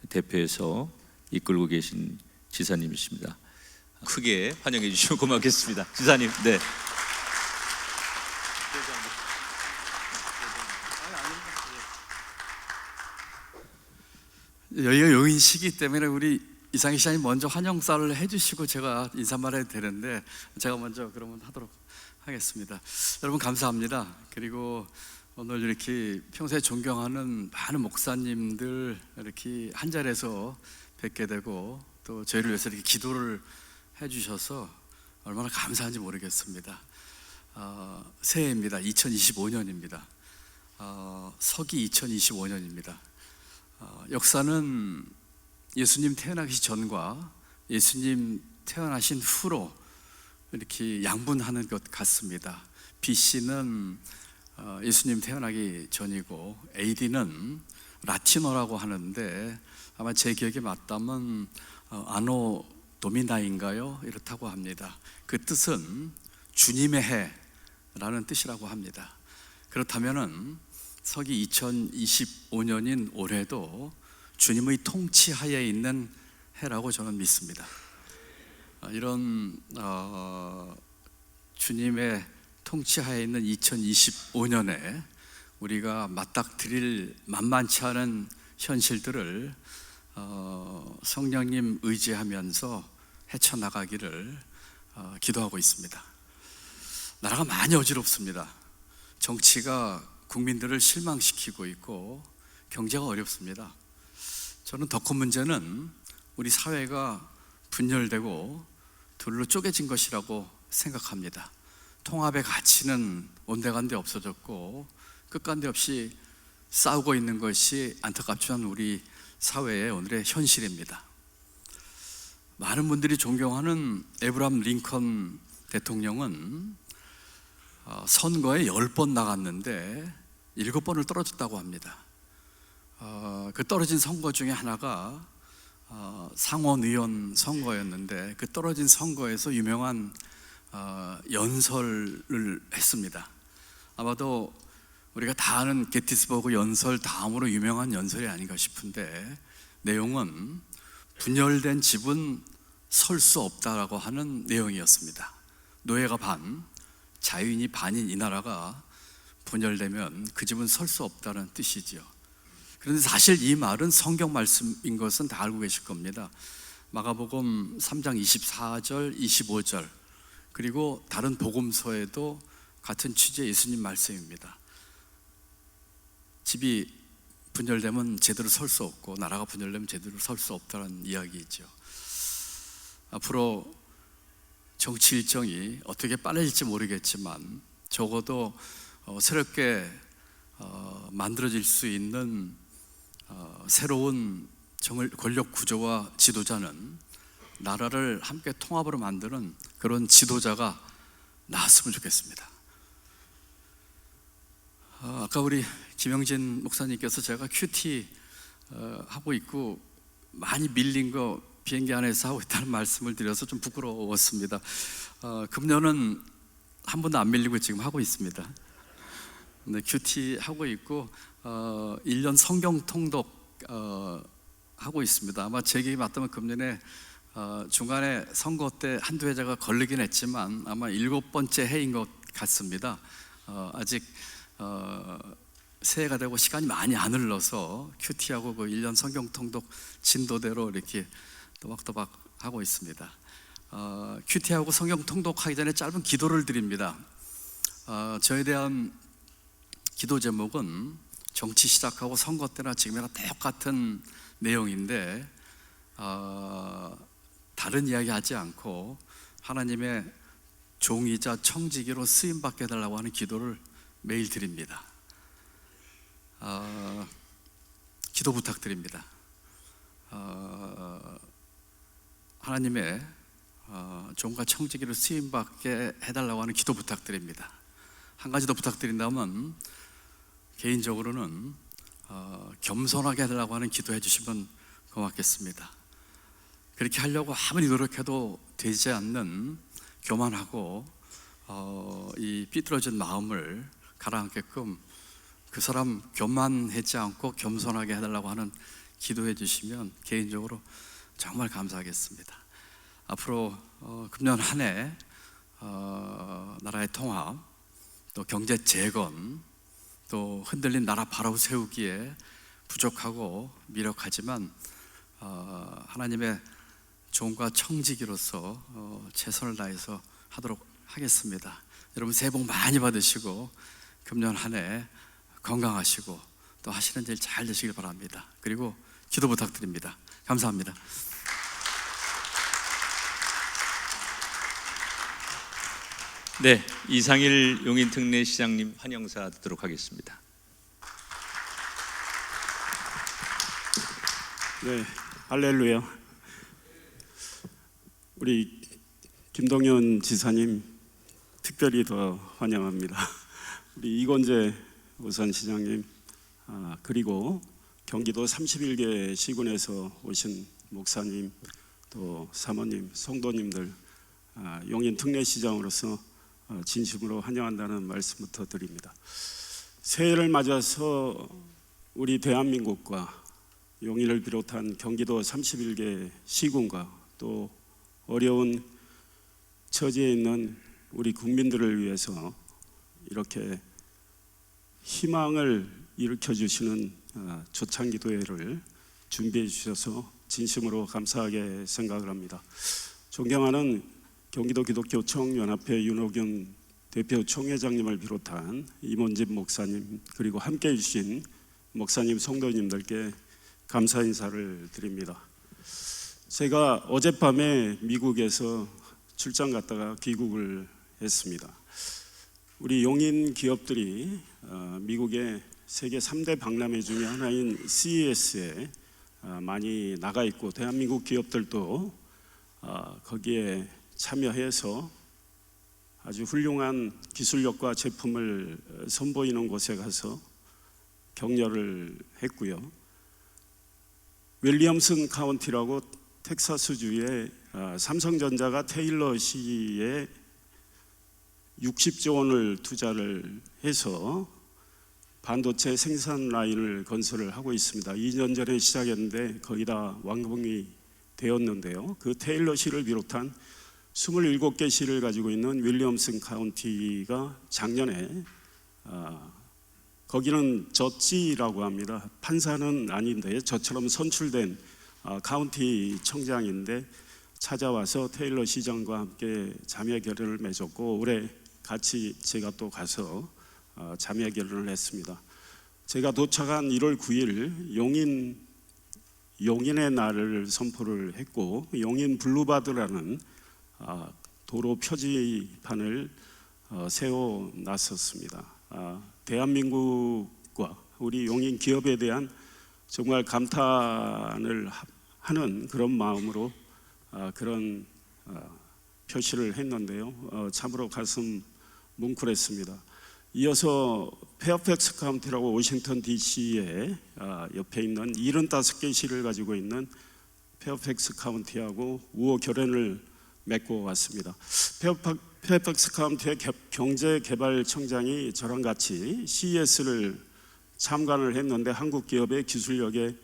대표해서 이끌고 계신 지사님이십니다. 크게 환영해 주시면 고맙겠습니다. 지사님, 네. 여기가 용인시기 때문에 우리 이상희 시장님 먼저 환영사를 해주시고 제가 인사말해야 되는데 제가 먼저 그러면 하도록 하겠습니다. 여러분 감사합니다. 그리고 오늘 이렇게 평소에 존경하는 많은 목사님들 이렇게 한 자리에서 뵙게 되고 또 저희를 위해서 이렇게 기도를 해주셔서 얼마나 감사한지 모르겠습니다. 새해입니다. 2025년입니다. 서기 2025년입니다. 역사는 예수님 태어나기 전과 예수님 태어나신 후로 이렇게 양분하는 것 같습니다. BC는 예수님 태어나기 전이고 AD는 라틴어라고 하는데 아마 제 기억에 맞다면 아노 도미나인가요? 이렇다고 합니다. 그 뜻은 주님의 해라는 뜻이라고 합니다. 그렇다면은 서기 2025년인 올해도 주님의 통치하에 있는 해라고 저는 믿습니다. 이런 주님의 통치하에 있는 2025년에 우리가 맞닥뜨릴 만만치 않은 현실들을 성령님 의지하면서 헤쳐나가기를 기도하고 있습니다. 나라가 많이 어지럽습니다. 정치가 국민들을 실망시키고 있고 경제가 어렵습니다. 저는 더 큰 문제는 우리 사회가 분열되고 둘로 쪼개진 것이라고 생각합니다. 통합의 가치는 온데간데 없어졌고 끝간데 없이 싸우고 있는 것이 안타깝지만 우리 사회의 오늘의 현실입니다. 많은 분들이 존경하는 에브라함 링컨 대통령은 선거에 10번 나갔는데 7번을 떨어졌다고 합니다. 그 떨어진 선거 중에 하나가 상원의원 선거였는데 그 떨어진 선거에서 유명한 연설을 했습니다. 아마도 우리가 다 아는 게티스버그 연설 다음으로 유명한 연설이 아닌가 싶은데 내용은 분열된 집은 설 수 없다라고 하는 내용이었습니다. 노예가 반, 자유인이 반인 이 나라가 분열되면 그 집은 설 수 없다는 뜻이지요. 그런데 사실 이 말은 성경 말씀인 것은 다 알고 계실 겁니다. 마가복음 3장 24절, 25절 그리고 다른 복음서에도 같은 취지의 예수님 말씀입니다. 집이 분열되면 제대로 설 수 없고 나라가 분열되면 제대로 설 수 없다는 이야기이죠. 앞으로 정치 일정이 어떻게 빨라질지 모르겠지만 적어도 새롭게 만들어질 수 있는 새로운 권력 구조와 지도자는 나라를 함께 통합으로 만드는 그런 지도자가 나왔으면 좋겠습니다. 아까 우리 김영진 목사님께서 제가 큐티 하고 있고 많이 밀린 거 비행기 안에서 하고 있다는 말씀을 드려서 좀 부끄러웠습니다. 금년은 한 번도 안 밀리고 지금 하고 있습니다. 네, 큐티 하고 있고 1년 성경 통독 하고 있습니다. 아마 제 기억이 맞다면 금년에 중간에 선거 때 한두 회자가 걸리긴 했지만 아마 7번째 해인 것 같습니다. 아직 새해가 되고 시간이 많이 안 흘러서 큐티하고 그 1년 성경 통독 진도대로 이렇게 또박또박 하고 있습니다. 큐티하고 성경 통독하기 전에 짧은 기도를 드립니다. 저에 대한 기도 제목은 정치 시작하고 선거 때나 지금이나 똑같은 내용인데 다른 이야기 하지 않고 하나님의 종이자 청지기로 쓰임받게 해달라고 하는 기도를 매일 드립니다. 기도 부탁드립니다. 하나님의 종과 청지기로 쓰임받게 해달라고 하는 기도 부탁드립니다. 한 가지 더 부탁드린다면 개인적으로는 겸손하게 해달라고 하는 기도해 주시면 고맙겠습니다. 그렇게 하려고 아무리 노력해도 되지 않는 교만하고 이 삐뚤어진 마음을 가라앉게끔 그 사람 교만하지 않고 겸손하게 해달라고 하는 기도해 주시면 개인적으로 정말 감사하겠습니다. 앞으로 금년 한 해 나라의 통합, 또 경제 재건, 또 흔들린 나라 바로 세우기에 부족하고 미력하지만 하나님의 종과 청지기로서 최선을 다해서 하도록 하겠습니다. 여러분 새해 복 많이 받으시고 금년 한 해 건강하시고 또 하시는 일 잘 되시길 바랍니다. 그리고 기도 부탁드립니다. 감사합니다. 네, 이상일 용인특례시장님 환영사 듣도록 하겠습니다. 네, 할렐루야. 우리 김동연 지사님 특별히 더 환영합니다. 우리 이건재 우선시장님, 그리고 경기도 31개 시군에서 오신 목사님, 또 사모님, 성도님들, 용인 특례시장으로서 진심으로 환영한다는 말씀부터 드립니다. 새해를 맞아서 우리 대한민국과 용인을 비롯한 경기도 31개 시군과 또 어려운 처지에 있는 우리 국민들을 위해서 이렇게 희망을 일으켜 주시는 초창기도회를 준비해 주셔서 진심으로 감사하게 생각을 합니다. 존경하는 경기도 기독교 총연합회 윤호균 대표 총회장님을 비롯한 임원진 목사님, 그리고 함께해 주신 목사님, 성도님들께 감사 인사를 드립니다. 제가 어젯밤에 미국에서 출장 갔다가 귀국을 했습니다. 우리 용인 기업들이 미국의 세계 3대 박람회 중에 하나인 CES에 많이 나가 있고 대한민국 기업들도 거기에 참여해서 아주 훌륭한 기술력과 제품을 선보이는 곳에 가서 격려를 했고요. 윌리엄슨 카운티라고 텍사스주의 삼성전자가 테일러시에 60조 원을 투자를 해서 반도체 생산 라인을 건설을 하고 있습니다. 2년 전에 시작했는데 거의 다 완공이 되었는데요. 그 테일러시를 비롯한 27개 시를 가지고 있는 윌리엄슨 카운티가 작년에 거기는 저지라고 합니다. 판사는 아닌데 저처럼 선출된 카운티 청장인데 찾아와서 테일러 시장과 함께 자매 결연을 맺었고 올해 같이 제가 또 가서 자매 결연을 했습니다. 제가 도착한 1월 9일 용인의 날을 선포를 했고 용인 블루바드라는 도로 표지판을 세워 놨었습니다. 대한민국과 우리 용인 기업에 대한 정말 감탄을 하는 그런 마음으로 그런 표시를 했는데요. 참으로 가슴 뭉클했습니다. 이어서 페어팩스 카운티라고 워싱턴 DC에 옆에 있는 75개 시를 가지고 있는 페어팩스 카운티하고 우호 결연을 맺고 왔습니다. 페어팩스 카운티의 경제개발청장이 저랑 같이 CES를 참관을 했는데 한국 기업의 기술력에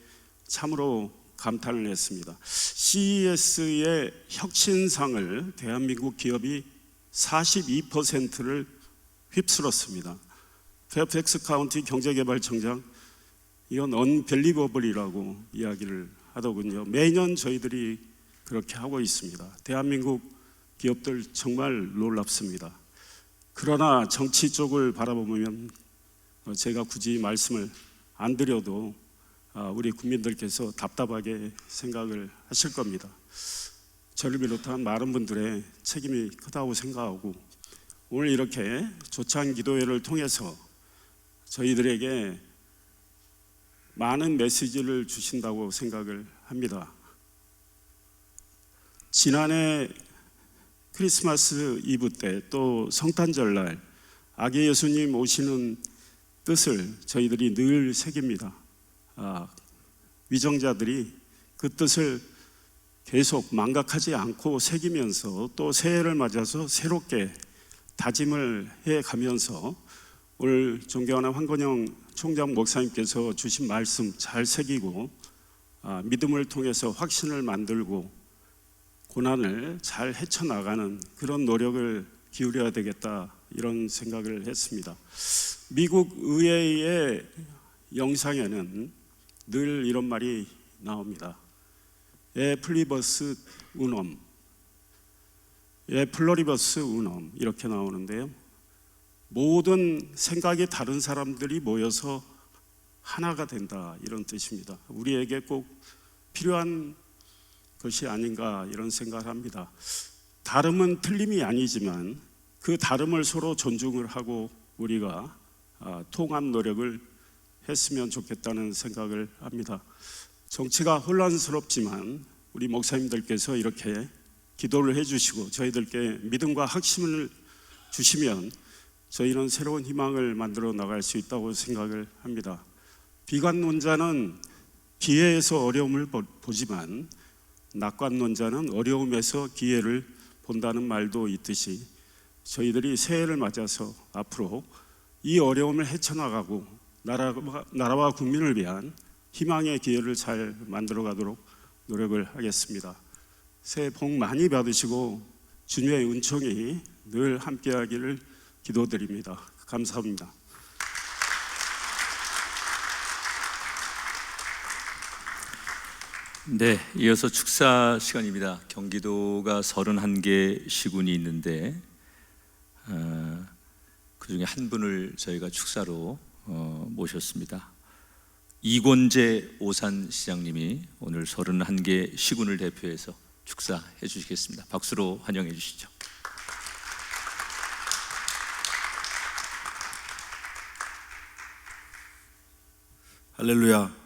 참으로 감탄을 했습니다. CES의 혁신상을 대한민국 기업이 42%를 휩쓸었습니다. 페어팩스 카운티 경제개발청장, 이건 언벨리버블이라고 이야기를 하더군요. 매년 저희들이 그렇게 하고 있습니다. 대한민국 기업들 정말 놀랍습니다. 그러나 정치 쪽을 바라보면 제가 굳이 말씀을 안 드려도 우리 국민들께서 답답하게 생각을 하실 겁니다. 저를 비롯한 많은 분들의 책임이 크다고 생각하고 오늘 이렇게 조찬 기도회를 통해서 저희들에게 많은 메시지를 주신다고 생각을 합니다. 지난해 크리스마스 이브 때 또 성탄절날 아기 예수님 오시는 뜻을 저희들이 늘 새깁니다. 위정자들이 그 뜻을 계속 망각하지 않고 새기면서 또 새해를 맞아서 새롭게 다짐을 해가면서 오늘 존경하는 황건영 총장 목사님께서 주신 말씀 잘 새기고 믿음을 통해서 확신을 만들고 고난을 잘 헤쳐나가는 그런 노력을 기울여야 되겠다 이런 생각을 했습니다. 미국 의회의 영상에는 늘 이런 말이 나옵니다. 에 플리버스 우넘, 에 플로리버스 우넘 이렇게 나오는데요. 모든 생각이 다른 사람들이 모여서 하나가 된다 이런 뜻입니다. 우리에게 꼭 필요한 것이 아닌가 이런 생각을 합니다. 다름은 틀림이 아니지만 그 다름을 서로 존중을 하고 우리가 통합 노력을 했으면 좋겠다는 생각을 합니다. 정치가 혼란스럽지만 우리 목사님들께서 이렇게 기도를 해주시고 저희들께 믿음과 확신을 주시면 저희는 새로운 희망을 만들어 나갈 수 있다고 생각을 합니다. 비관론자는 기회에서 어려움을 보지만 낙관론자는 어려움에서 기회를 본다는 말도 있듯이 저희들이 새해를 맞아서 앞으로 이 어려움을 헤쳐나가고 나라와 국민을 위한 희망의 기회를 잘 만들어 가도록 노력을 하겠습니다. 새해 복 많이 받으시고 주님의 은총이 늘 함께하기를 기도드립니다. 감사합니다. 네, 이어서 축사 시간입니다. 경기도가 31개 시군이 있는데 그중에 한 분을 저희가 축사로 모셨습니다. 이곤재 오산 시장님이 오늘 31개 시군을 대표해서 축사해 주시겠습니다. 박수로 환영해 주시죠. 할렐루야.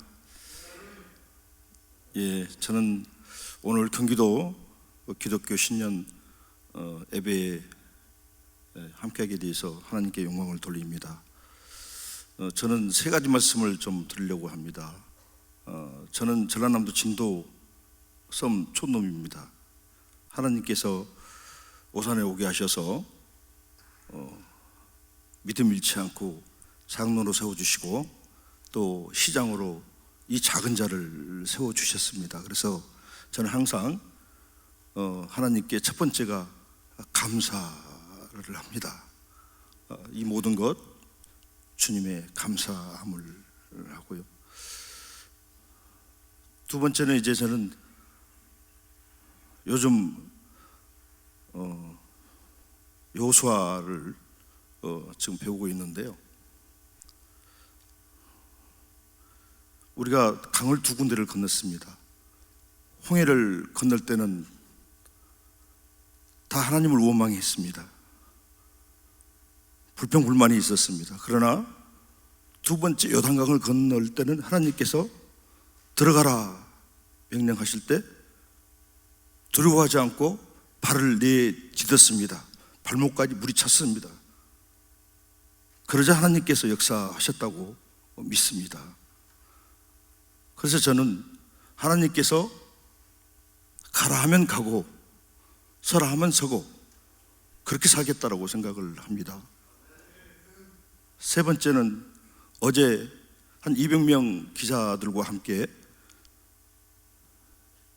예, 저는 오늘 경기도 기독교 신년 예배에 함께하게 돼서 하나님께 영광을 돌립니다. 저는 세 가지 말씀을 좀 드리려고 합니다. 저는 전라남도 진도 섬 촌놈입니다. 하나님께서 오산에 오게 하셔서 믿음 잃지 않고 장로로 세워주시고 또 시장으로 이 작은 자를 세워주셨습니다. 그래서 저는 항상 하나님께 첫 번째가 감사를 합니다. 이 모든 것 주님의 감사함을 하고요. 두 번째는 이제 저는 요즘 여호수아를 지금 배우고 있는데요. 우리가 강을 두 군데를 건넜습니다. 홍해를 건널 때는 다 하나님을 원망했습니다. 불평불만이 있었습니다. 그러나 두 번째 요단강을 건널 때는 하나님께서 들어가라 명령하실 때 두려워하지 않고 발을 내딛었습니다. 발목까지 물이 찼습니다. 그러자 하나님께서 역사하셨다고 믿습니다. 그래서 저는 하나님께서 가라 하면 가고 서라 하면 서고 그렇게 살겠다라고 생각을 합니다. 세 번째는 어제 한 200명 기자들과 함께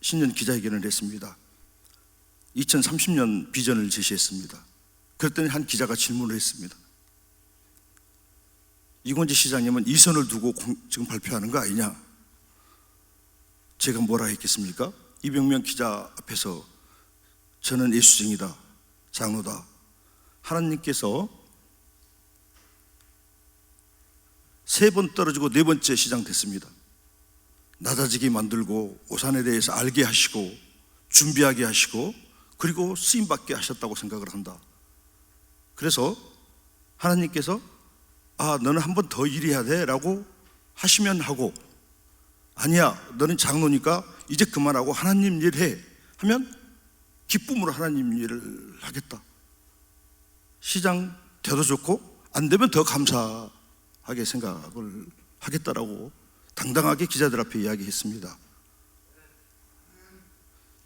신년 기자회견을 했습니다. 2030년 비전을 제시했습니다. 그랬더니 한 기자가 질문을 했습니다. 이건재 시장님은 이선을 두고 지금 발표하는 거 아니냐? 제가 뭐라 했겠습니까? 200명 기자 앞에서 저는 예수쟁이다, 장로다. 하나님께서 3번 떨어지고 4번째 시장 됐습니다. 낮아지게 만들고 오산에 대해서 알게 하시고 준비하게 하시고 그리고 쓰임받게 하셨다고 생각을 한다. 그래서 하나님께서 너는 한 번 더 일해야 돼 라고 하시면 하고, 아니야 너는 장로니까 이제 그만하고 하나님 일 해 하면 기쁨으로 하나님 일을 하겠다. 시장 돼도 좋고 안 되면 더 감사하게 생각을 하겠다라고 당당하게 기자들 앞에 이야기했습니다.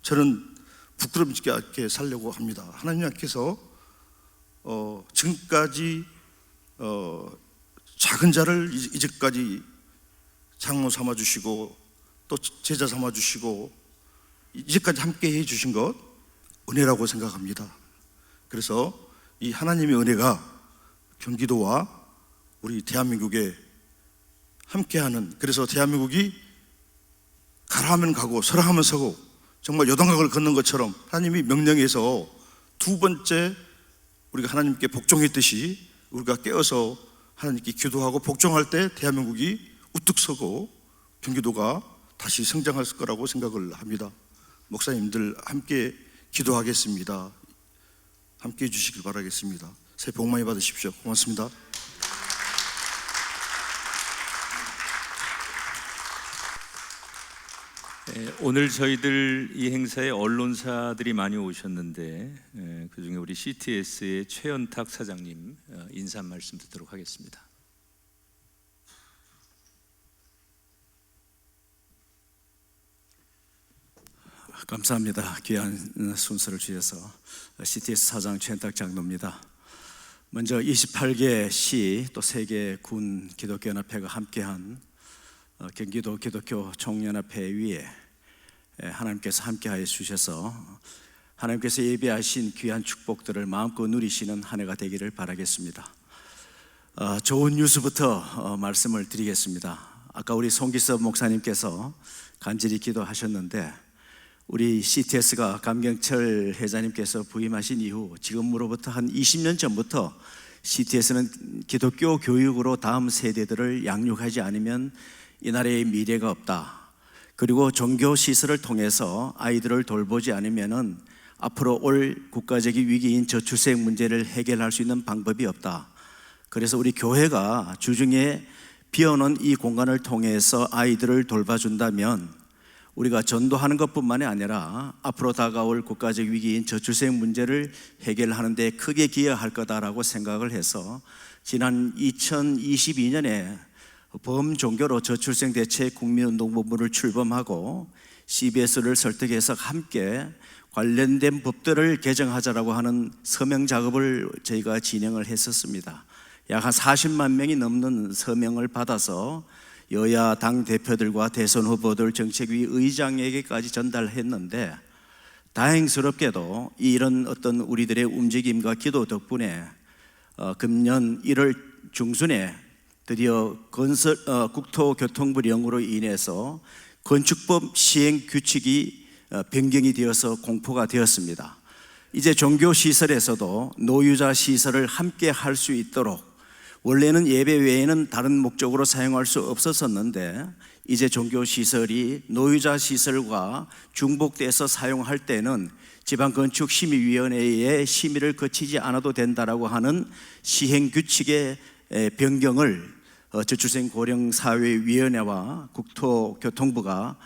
저는 부끄럽지 않게 살려고 합니다. 하나님께서 지금까지 작은 자를 이제까지 장로 삼아주시고 또 제자 삼아주시고 이제까지 함께 해주신 것 은혜라고 생각합니다. 그래서 이 하나님의 은혜가 경기도와 우리 대한민국에 함께하는, 그래서 대한민국이 가라 하면 가고 서라 하면 서고 정말 요단강을 걷는 것처럼 하나님이 명령해서 두 번째 우리가 하나님께 복종했듯이 우리가 깨어서 하나님께 기도하고 복종할 때 대한민국이 우뚝 서고 경기도가 다시 성장할 거라고 생각을 합니다. 목사님들 함께 기도하겠습니다. 함께 해주시길 바라겠습니다. 새해 복 많이 받으십시오. 고맙습니다. 오늘 저희들 이 행사에 언론사들이 많이 오셨는데 그중에 우리 CTS의 최연탁 사장님 인사 말씀 듣도록 하겠습니다. 감사합니다. 귀한 순서를 주셔서. CTS 사장 최연탁 장로입니다. 먼저 28개 시 또 3개 군 기독교연합회가 함께한 경기도 기독교 총연합회 위에 하나님께서 함께하여 주셔서 하나님께서 예비하신 귀한 축복들을 마음껏 누리시는 한 해가 되기를 바라겠습니다. 좋은 뉴스부터 말씀을 드리겠습니다. 아까 우리 송기섭 목사님께서 간절히 기도하셨는데 우리 CTS가 감경철 회장님께서 부임하신 이후 지금으로부터 한 20년 전부터 CTS는 기독교 교육으로 다음 세대들을 양육하지 않으면 이 나라의 미래가 없다. 그리고 종교 시설을 통해서 아이들을 돌보지 않으면은 앞으로 올 국가적인 위기인 저출생 문제를 해결할 수 있는 방법이 없다. 그래서 우리 교회가 주중에 비어놓은 이 공간을 통해서 아이들을 돌봐준다면 우리가 전도하는 것뿐만이 아니라 앞으로 다가올 국가적 위기인 저출생 문제를 해결하는 데 크게 기여할 거다라고 생각을 해서 지난 2022년에 범종교로 저출생 대책 국민운동본부를 출범하고 CBS를 설득해서 함께 관련된 법들을 개정하자라고 하는 서명 작업을 저희가 진행을 했었습니다. 약 한 40만 명이 넘는 서명을 받아서 여야 당 대표들과 대선 후보들 정책위 의장에게까지 전달했는데 다행스럽게도 이런 어떤 우리들의 움직임과 기도 덕분에 금년 1월 중순에 드디어 국토교통부령으로 인해서 건축법 시행 규칙이 변경이 되어서 공포가 되었습니다. 이제 종교시설에서도 노유자 시설을 함께 할 수 있도록, 원래는 예배 외에는 다른 목적으로 사용할 수 없었었는데 이제 종교시설이 노유자 시설과 중복돼서 사용할 때는 지방건축심의위원회의 심의를 거치지 않아도 된다라고 하는 시행규칙의 변경을 저출생고령사회위원회와 국토교통부가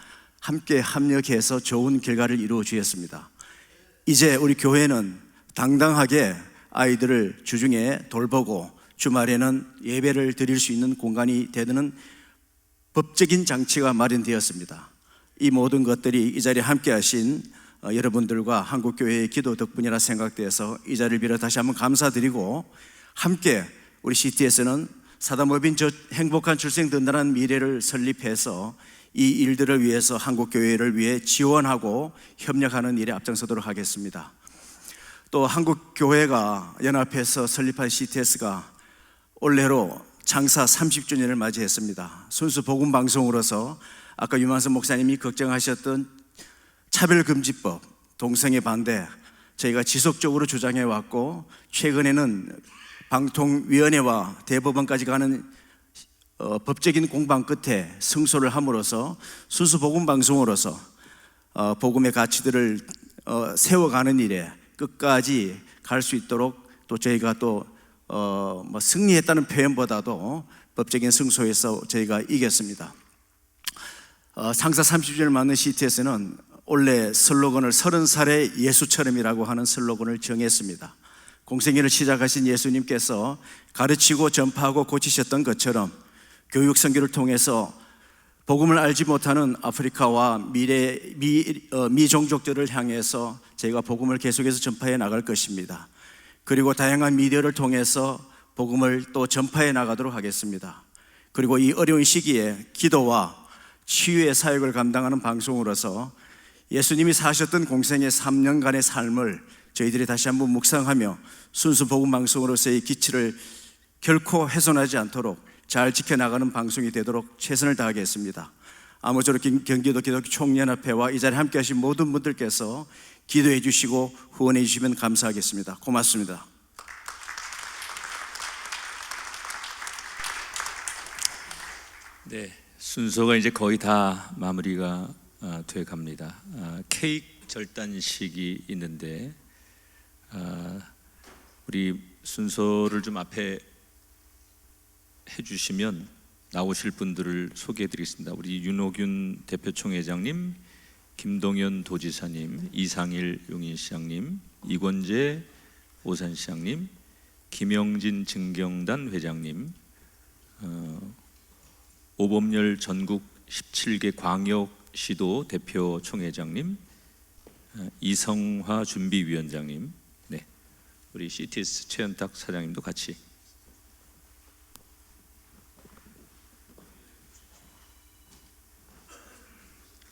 함께 합력해서 좋은 결과를 이루어 주었습니다. 이제 우리 교회는 당당하게 아이들을 주중에 돌보고 주말에는 예배를 드릴 수 있는 공간이 되는 법적인 장치가 마련되었습니다. 이 모든 것들이 이 자리에 함께 하신 여러분들과 한국교회의 기도 덕분이라 생각되어서 이 자리를 빌어 다시 한번 감사드리고, 함께 우리 CTS는 사다모빈 저 행복한 출생 든든한 미래를 설립해서 이 일들을 위해서 한국교회를 위해 지원하고 협력하는 일에 앞장서도록 하겠습니다. 또 한국교회가 연합해서 설립한 CTS가 올해로 창사 30주년을 맞이했습니다. 순수 복음방송으로서 아까 유만선 목사님이 걱정하셨던 차별금지법, 동성애 반대, 저희가 지속적으로 주장해왔고, 최근에는 방통위원회와 대법원까지 가는 법적인 공방 끝에 승소를 함으로써 순수 복음방송으로서 복음의 가치들을 세워가는 일에 끝까지 갈 수 있도록, 또 저희가 또 승리했다는 표현보다도 법적인 승소에서 저희가 이겼습니다. 창사 30주년을 맞는 CTS는 올해 슬로건을 30살의 예수처럼이라고 하는 슬로건을 정했습니다. 공생애를 시작하신 예수님께서 가르치고 전파하고 고치셨던 것처럼 교육 선교를 통해서 복음을 알지 못하는 아프리카와 미종족들을 향해서 저희가 복음을 계속해서 전파해 나갈 것입니다. 그리고 다양한 미디어를 통해서 복음을 또 전파해 나가도록 하겠습니다. 그리고 이 어려운 시기에 기도와 치유의 사역을 감당하는 방송으로서 예수님이 사셨던 공생의 3년간의 삶을 저희들이 다시 한번 묵상하며 순수 복음 방송으로서의 기치를 결코 훼손하지 않도록 잘 지켜나가는 방송이 되도록 최선을 다하겠습니다. 아무쪼록 경기도 기독교 총연합회와 이 자리에 함께 하신 모든 분들께서 기도해 주시고 후원해 주시면 감사하겠습니다. 고맙습니다. 네, 순서가 이제 거의 다 마무리가 돼 갑니다. 케이크 절단식이 있는데 우리 순서를 좀 앞에 해주시면 나오실 분들을 소개해드리겠습니다. 우리 윤호균 대표총회장님, 김동연 도지사님, 이상일 용인시장님, 이권재 오산시장님, 김영진 증경단 회장님, 오범열 전국 17개 광역시도 대표 총회장님, 이성화 준비위원장님, 네, 우리 CTS 최현탁 사장님도 같이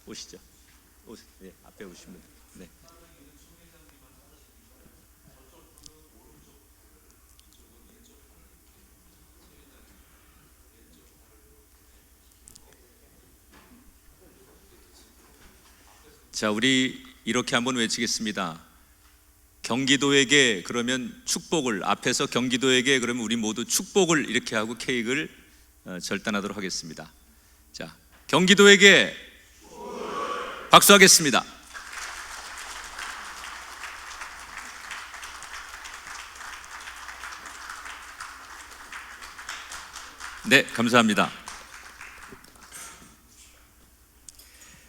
오시죠. 네, 앞에 오시면 네. 자, 우리 이렇게 한번 외치겠습니다. 경기도에게 그러면 축복을, 앞에서 경기도에게 그러면 우리 모두 축복을 이렇게 하고 케이크를 절단하도록 하겠습니다. 자, 경기도에게 박수하겠습니다. 네, 감사합니다.